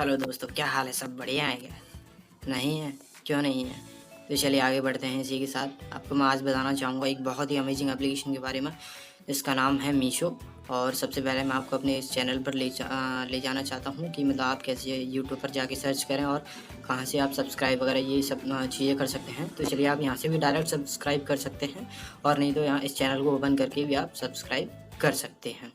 Hello दोस्तों, क्या हाल है? सब बढ़िया है क्या? नहीं है? क्यों नहीं है? तो चलिए आगे बढ़ते हैं। इसी के साथ आपको मैं आज बताना चाहूँगा एक बहुत ही अमेजिंग एप्लीकेशन के बारे में, जिसका नाम है मीशो। और सबसे पहले मैं आपको अपने इस चैनल पर ले जाना चाहता हूँ कि मतलब आप कैसे यूट्यूब पर जाके सर्च करें और कहाँ से आप सब्सक्राइब वगैरह ये सब चीज़ें कर सकते हैं। तो चलिए आप यहाँ से भी डायरेक्ट सब्सक्राइब कर सकते हैं, और नहीं तो यहाँ इस चैनल को ओपन करके भी आप सब्सक्राइब कर सकते हैं।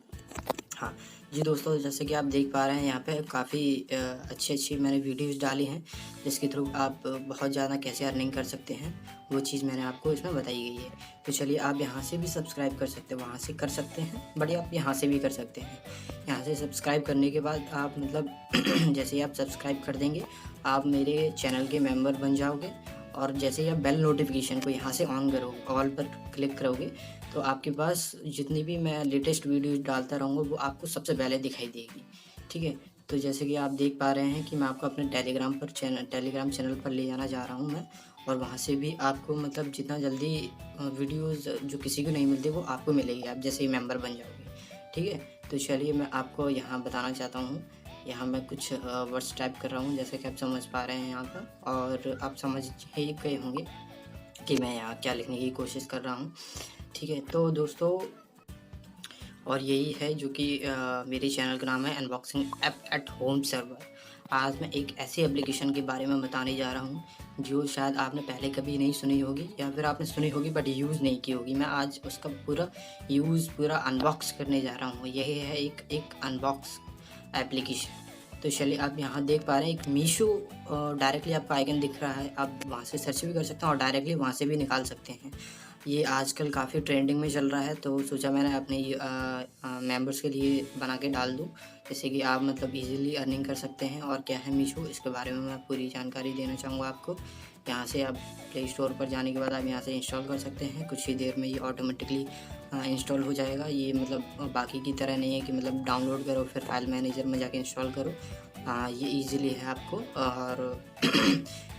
हाँ जी दोस्तों, जैसे कि आप देख पा रहे हैं यहाँ पे काफ़ी अच्छी मैंने वीडियोज़ डाली हैं, जिसके थ्रू आप बहुत ज़्यादा कैसे अर्निंग कर सकते हैं वो चीज़ मैंने आपको इसमें बताई गई है। तो चलिए आप यहाँ से भी सब्सक्राइब कर सकते हैं, वहाँ से कर सकते हैं, बट आप यहाँ से भी कर सकते हैं। यहाँ से सब्सक्राइब करने के बाद आप मतलब जैसे ही आप सब्सक्राइब कर देंगे, आप मेरे चैनल के मेंबर बन जाओगे। और जैसे ही आप बेल नोटिफिकेशन को यहाँ से ऑन करोगे, ऑल पर क्लिक करोगे, तो आपके पास जितनी भी मैं लेटेस्ट वीडियोज़ डालता रहूँगा वो आपको सबसे पहले दिखाई देगी। ठीक है? तो जैसे कि आप देख पा रहे हैं कि मैं आपको अपने टेलीग्राम चैनल पर ले जाना चाह रहा हूँ मैं। और वहाँ से भी आपको मतलब जितना जल्दी वीडियोज़ जो किसी को नहीं मिलती वो आपको मिलेगी, आप जैसे ही मेंबर बन जाओगे। ठीक है? तो चलिए मैं आपको यहाँ बताना चाहता हूँ। यहाँ मैं कुछ वर्ड्स टाइप कर रहा हूँ, जैसे कि आप समझ पा रहे हैं यहाँ पर, और आप समझ ही गए होंगे कि मैं यहाँ क्या लिखने की कोशिश कर रहा हूँ। ठीक है? तो दोस्तों, और यही है जो कि मेरे चैनल का नाम है unboxing app at home server. आज मैं एक ऐसी एप्लीकेशन के बारे में बताने जा रहा हूँ जो शायद आपने पहले कभी नहीं सुनी होगी, या फिर आपने सुनी होगी बट यूज़ नहीं की होगी। मैं आज उसका पूरा अनबॉक्स करने जा रहा हूँ। यही है एक अनबॉक्स एप्लीकेशन। तो चलिए आप यहाँ देख पा रहे हैं एक मीशो डायरेक्टली आपका आइकन दिख रहा है। आप वहाँ से सर्च भी कर सकते हैं और डायरेक्टली वहाँ से भी निकाल सकते हैं। ये आजकल काफ़ी ट्रेंडिंग में चल रहा है, तो सोचा मैंने अपने मेंबर्स के लिए बना के डाल दूँ, जैसे कि आप मतलब इजीली अर्निंग कर सकते हैं। और क्या है मीशो, इसके बारे में मैं पूरी जानकारी देना चाहूँगा आपको। यहाँ से आप प्ले स्टोर पर जाने के बाद आप यहाँ से इंस्टॉल कर सकते हैं। कुछ ही देर में ये ऑटोमेटिकली इंस्टॉल हो जाएगा। ये मतलब बाकी की तरह नहीं है कि मतलब डाउनलोड करो फिर फाइल मैनेजर में जाके इंस्टॉल करो। ये ईज़िली है आपको, और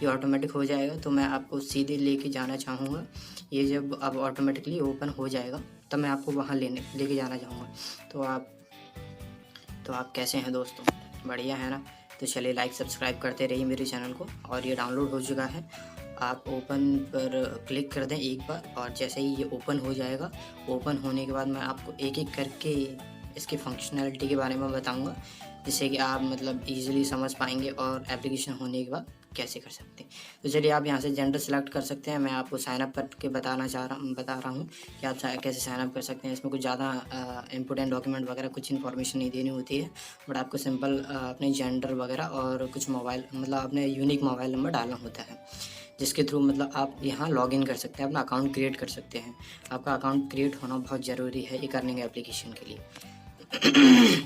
ये ऑटोमेटिक हो जाएगा। तो मैं आपको सीधे लेके जाना चाहूँगा। ये जब अब ऑटोमेटिकली ओपन हो जाएगा तब मैं आपको वहाँ लेके जाना चाहूँगा। तो आप कैसे हैं दोस्तों? बढ़िया है ना? तो चलिए लाइक सब्सक्राइब करते रहिए मेरे चैनल को। और ये डाउनलोड हो चुका है, आप ओपन पर क्लिक कर दें एक बार, और जैसे ही ये ओपन हो जाएगा, ओपन होने के बाद मैं आपको एक एक करके इसकी फंक्शनैलिटी के बारे में बताऊंगा, जिससे कि आप मतलब इजीली समझ पाएंगे और एप्लीकेशन होने के बाद कैसे कर सकते हैं। तो चलिए आप यहाँ से जेंडर सेलेक्ट कर सकते हैं। मैं आपको साइनअप करके बता रहा हूँ कि आप कैसे साइनअप कर सकते हैं। इसमें कुछ ज़्यादा इंपॉर्टेंट डॉक्यूमेंट वगैरह कुछ इन्फॉर्मेशन नहीं देनी होती है, बट आपको सिंपल अपने जेंडर वगैरह और कुछ मोबाइल मतलब अपने यूनिक मोबाइल नंबर डालना होता है, जिसके थ्रू मतलब आप यहाँ लॉगिन कर सकते हैं, अपना अकाउंट क्रिएट कर सकते हैं। आपका अकाउंट क्रिएट होना बहुत ज़रूरी है एक अर्निंग एप्लीकेशन के लिए।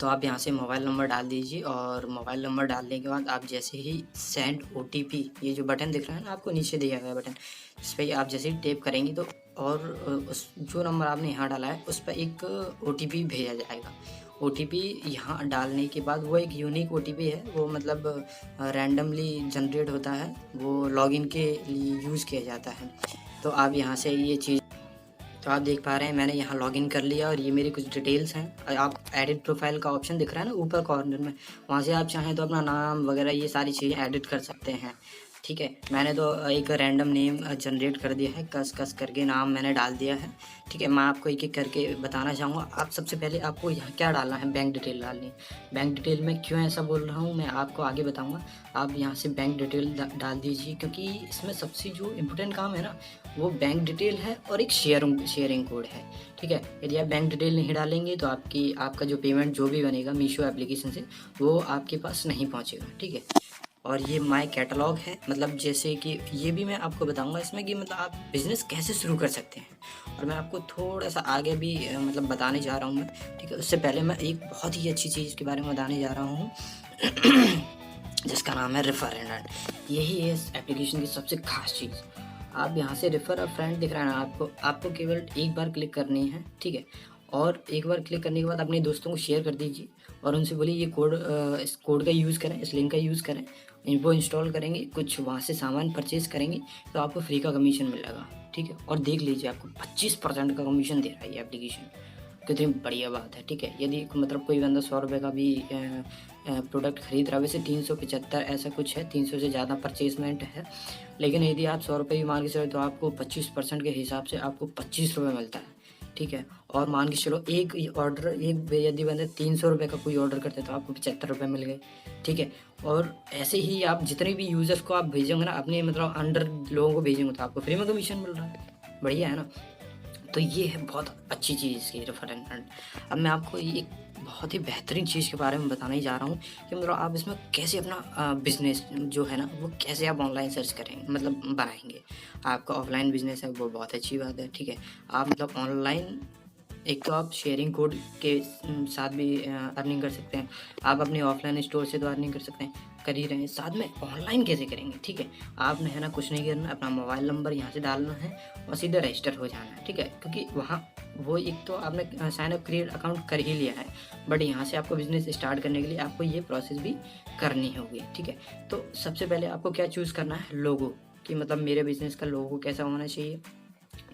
तो आप यहाँ से मोबाइल नंबर डाल दीजिए, और मोबाइल नंबर डालने के बाद आप जैसे ही सेंड OTP, ये जो बटन दिख रहा है ना आपको नीचे दिया गया बटन, इस पर आप जैसे ही टैप करेंगे तो और उस जो नंबर आपने यहाँ डाला है उस पर एक OTP भेजा जाएगा। OTP यहाँ डालने के बाद वो एक यूनिक OTP है, वो मतलब रैंडमली जनरेट होता है, वो लॉगिन के लिए यूज़ किया जाता है। तो आप यहाँ से ये चीज़, तो आप देख पा रहे हैं मैंने यहाँ लॉगिन कर लिया, और ये मेरी कुछ डिटेल्स हैं। आप एडिट प्रोफाइल का ऑप्शन दिख रहा है ना ऊपर कॉर्नर में, वहाँ से आप चाहें तो अपना नाम वगैरह ये सारी चीज़ें एडिट कर सकते हैं। ठीक है? मैंने तो एक रैंडम नेम जनरेट कर दिया है, कस करके नाम मैंने डाल दिया है। ठीक है? मैं आपको एक एक करके बताना चाहूँगा। आप सबसे पहले आपको यहाँ क्या डालना है, बैंक डिटेल डालनी है। बैंक डिटेल में क्यों ऐसा बोल रहा हूँ मैं आपको आगे बताऊँगा। आप यहाँ से बैंक डिटेल डाल दीजिए, क्योंकि इसमें सबसे जो इम्पोर्टेंट काम है ना वो बैंक डिटेल है और एक शेयरिंग कोड है। ठीक है? यदि आप बैंक डिटेल नहीं डालेंगे तो आपका जो पेमेंट जो भी बनेगा मीशो एप्लीकेशन से वो आपके पास नहीं पहुंचेगा। ठीक है? और ये माय कैटलॉग है, मतलब जैसे कि ये भी मैं आपको बताऊंगा इसमें कि मतलब आप बिज़नेस कैसे शुरू कर सकते हैं, और मैं आपको थोड़ा सा आगे भी मतलब बताने जा रहा हूँ मैं। ठीक है? उससे पहले मैं एक बहुत ही अच्छी चीज़ के बारे में बताने जा रहा हूँ जिसका नाम है रेफर एंड अर्न। यही है इस एप्लीकेशन की सबसे खास चीज़। आप यहाँ से रेफर अ फ्रेंड दिख रहा है ना आपको केवल एक बार क्लिक करनी है। ठीक है? और एक बार क्लिक करने के बाद अपने दोस्तों को शेयर कर दीजिए, और उनसे बोलिए ये इस कोड का यूज़ करें, इस लिंक का यूज़ करें। वो इंस्टॉल करेंगे, कुछ वहाँ से सामान परचेज़ करेंगे तो आपको फ्री का कमीशन मिलेगा। ठीक है? और देख लीजिए आपको 25% का कमीशन दे रहा है ये एप्लीकेशन। कितनी बढ़िया बात है, ठीक है। यदि मतलब कोई बंदा 100 रुपये का भी प्रोडक्ट खरीद रहा है, वैसे 375 ऐसा कुछ है, 300 से ज़्यादा परचेज़मेंट है, लेकिन यदि आप 100 रुपये भी मान के चलो तो आपको 25% के हिसाब से आपको 25 रुपये मिलता है, ठीक है। और मान के चलो एक ऑर्डर, एक यदि बंदा 300 रुपये का कोई ऑर्डर करते हैं तो आपको 75 रुपये मिल गए, ठीक है। और ऐसे ही आप जितने भी यूज़र्स को आप भेजोगे ना, अपने मतलब अंडर लोगों को भेजेंगे तो आपको फ्री में कमीशन मिल रहा है, बढ़िया है ना। तो ये है बहुत अच्छी चीज़ इसकी रेफर एंड अर्न। अब मैं आपको एक बहुत ही बेहतरीन चीज़ के बारे में बताने ही जा रहा हूँ कि मतलब आप इसमें कैसे अपना बिज़नेस जो है ना वो कैसे आप ऑनलाइन सर्च करेंगे, मतलब बनाएंगे। आपका ऑफलाइन बिज़नेस है वो बहुत अच्छी बात है, ठीक है। आप मतलब ऑनलाइन एक तो आप शेयरिंग कोड के साथ भी अर्निंग कर सकते हैं। आप अपने ऑफलाइन स्टोर से तो अर्निंग कर सकते हैं, कर ही रहे हैं, साथ में ऑनलाइन कैसे करेंगे, ठीक है। आपने है ना कुछ नहीं करना, अपना मोबाइल नंबर यहाँ से डालना है और सीधा रजिस्टर हो जाना है, ठीक है। क्योंकि वहाँ वो एक तो आपने साइन अप क्रिएट अकाउंट कर ही लिया है, बट यहाँ से आपको बिज़नेस स्टार्ट करने के लिए आपको ये प्रोसेस भी करनी होगी, ठीक है। तो सबसे पहले आपको क्या चूज़ करना है, लोगो, कि मतलब मेरे बिज़नेस का लोगो कैसा होना चाहिए।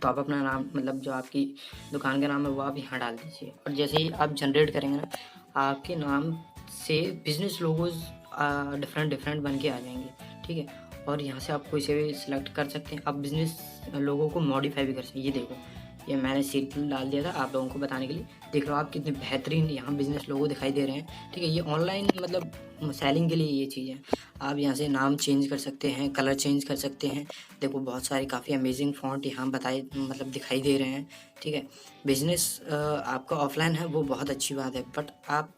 तो आप अपना नाम, मतलब जो आपकी दुकान का नाम है वो आप यहाँ डाल दीजिए, और जैसे ही आप जनरेट करेंगे ना, आपके नाम से बिज़नेस लोगोज़ डिफरेंट बन के आ जाएंगे, ठीक है। और यहाँ से आप कोई से भी सिलेक्ट कर सकते हैं। आप बिज़नेस लोगों को मॉडिफाई भी कर सकते हैं। ये देखो, ये मैंने सीट डाल दिया था आप लोगों को बताने के लिए। देख लो आप कितने बेहतरीन यहाँ बिज़नेस लोगो दिखाई दे रहे हैं, ठीक है। ये ऑनलाइन मतलब सेलिंग के लिए ये चीज़ है। आप यहाँ से नाम चेंज कर सकते हैं, कलर चेंज कर सकते हैं। देखो बहुत सारे काफ़ी अमेजिंग फ़ॉन्ट यहाँ बताए मतलब दिखाई दे रहे हैं, ठीक है। बिज़नेस आपका ऑफलाइन है वो बहुत अच्छी बात है, बट आप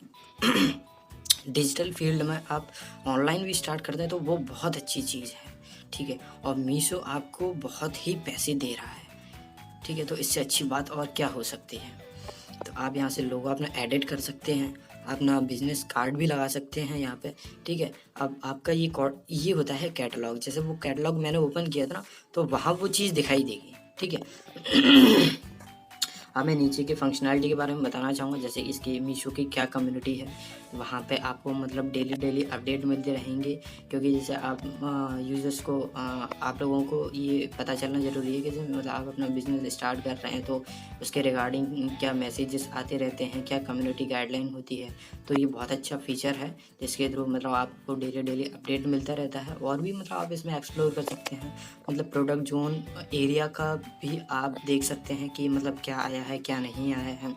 डिजिटल फील्ड में आप ऑनलाइन भी स्टार्ट करते हैं तो वो बहुत अच्छी चीज़ है, ठीक है। और मीशो आपको बहुत ही पैसे दे रहा है, ठीक है। तो इससे अच्छी बात और क्या हो सकती है। तो आप यहाँ से लोगो अपना एडिट कर सकते हैं, अपना बिज़नेस कार्ड भी लगा सकते हैं यहाँ पे, ठीक है। अब आपका ये होता है कैटलॉग। जैसे वो कैटलॉग मैंने ओपन किया था ना, तो वहाँ वो चीज़ दिखाई देगी, ठीक है। अब मैं नीचे के फंक्शनैलिटी के बारे में बताना चाहूँगा। जैसे इसकी मीशो की क्या कम्युनिटी है, वहाँ पे आपको मतलब डेली अपडेट मिलते रहेंगे, क्योंकि जैसे आप यूज़र्स को आप लोगों को ये पता चलना ज़रूरी है कि जैसे मतलब आप अपना बिज़नेस स्टार्ट कर रहे हैं तो उसके रिगार्डिंग क्या मैसेजेस आते रहते हैं, क्या कम्युनिटी गाइडलाइन होती है। तो ये बहुत अच्छा फ़ीचर है जिसके थ्रू मतलब आपको डेली अपडेट मिलता रहता है। और भी मतलब आप इसमें एक्सप्लोर कर सकते हैं, मतलब प्रोडक्ट जोन एरिया का भी आप देख सकते हैं कि मतलब क्या आया है क्या नहीं आया है,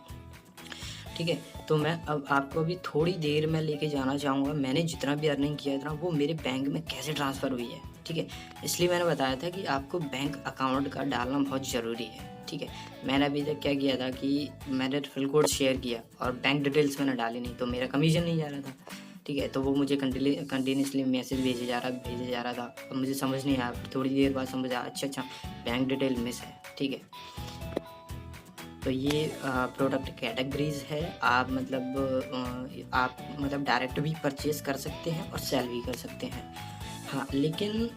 ठीक है। तो मैं अब आपको अभी थोड़ी देर में लेके जाना चाहूँगा मैंने जितना भी अर्निंग किया था वो मेरे बैंक में कैसे ट्रांसफ़र हुई है, ठीक है। इसलिए मैंने बताया था कि आपको बैंक अकाउंट का डालना बहुत ज़रूरी है, ठीक है। मैंने अभी तक क्या किया था कि मैंने रेफरल कोड शेयर किया और बैंक डिटेल्स मैंने डाली नहीं, तो मेरा कमीशन नहीं जा रहा था, ठीक है। तो वो मुझे कंटिन्यूसली मैसेज भेजे जा रहा था। अब मुझे समझ नहीं आया, थोड़ी देर बाद समझ आया, अच्छा बैंक डिटेल मिस है, ठीक है। तो ये प्रोडक्ट कैटेगरीज़ है। आप मतलब डायरेक्ट भी परचेज़ कर सकते हैं और सेल भी कर सकते हैं। हाँ, लेकिन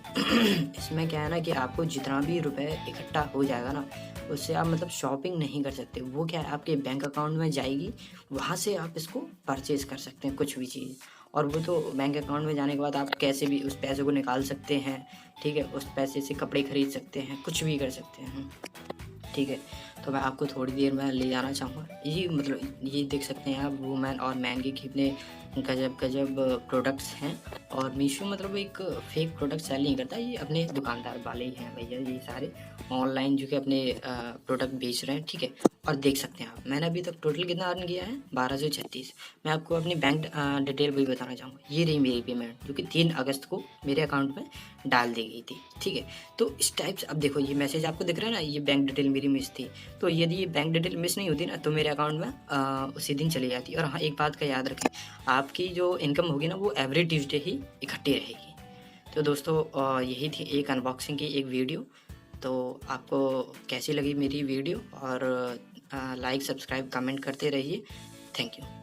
इसमें क्या है ना कि आपको जितना भी रुपए इकट्ठा हो जाएगा ना, उससे आप मतलब शॉपिंग नहीं कर सकते। वो क्या है, आपके बैंक अकाउंट में जाएगी, वहाँ से आप इसको परचेज़ कर सकते हैं कुछ भी चीज़। और वो तो बैंक अकाउंट में जाने के बाद आप कैसे भी उस पैसे को निकाल सकते हैं, ठीक है। उस पैसे से कपड़े खरीद सकते हैं, कुछ भी कर सकते हैं, ठीक है। तो मैं आपको थोड़ी देर में ले जाना चाहूँगा। ये मतलब ये देख सकते हैं आप, वुमेन और मैन के कितने गजब प्रोडक्ट्स हैं। और मीशो मतलब एक फेक प्रोडक्ट सेल नहीं करता, ये अपने दुकानदार वाले ही हैं भैया, ये सारे ऑनलाइन जो कि अपने प्रोडक्ट बेच रहे हैं, ठीक है। और देख सकते हैं आप, मैंने अभी तक टोटल कितना अर्न किया है, 1236। मैं आपको अपनी बैंक डिटेल भी बताना चाहूँगा। ये रही मेरी पेमेंट जो कि 3 अगस्त को मेरे अकाउंट में डाल दी गई थी, ठीक है। तो इस टाइप से अब देखो ये मैसेज आपको दिख रहा है ना, ये बैंक डिटेल मेरी मिस थी। तो यदि ये बैंक डिटेल मिस नहीं होती ना तो मेरे अकाउंट में उसी दिन चली जाती। और हाँ, एक बात का याद रखें, आपकी जो इनकम होगी ना वो एवरी ट्यूसडे ही इकट्ठी रहेगी। तो दोस्तों यही थी एक अनबॉक्सिंग की एक वीडियो। तो आपको कैसी लगी मेरी वीडियो, और लाइक सब्सक्राइब कमेंट करते रहिए। Thank you.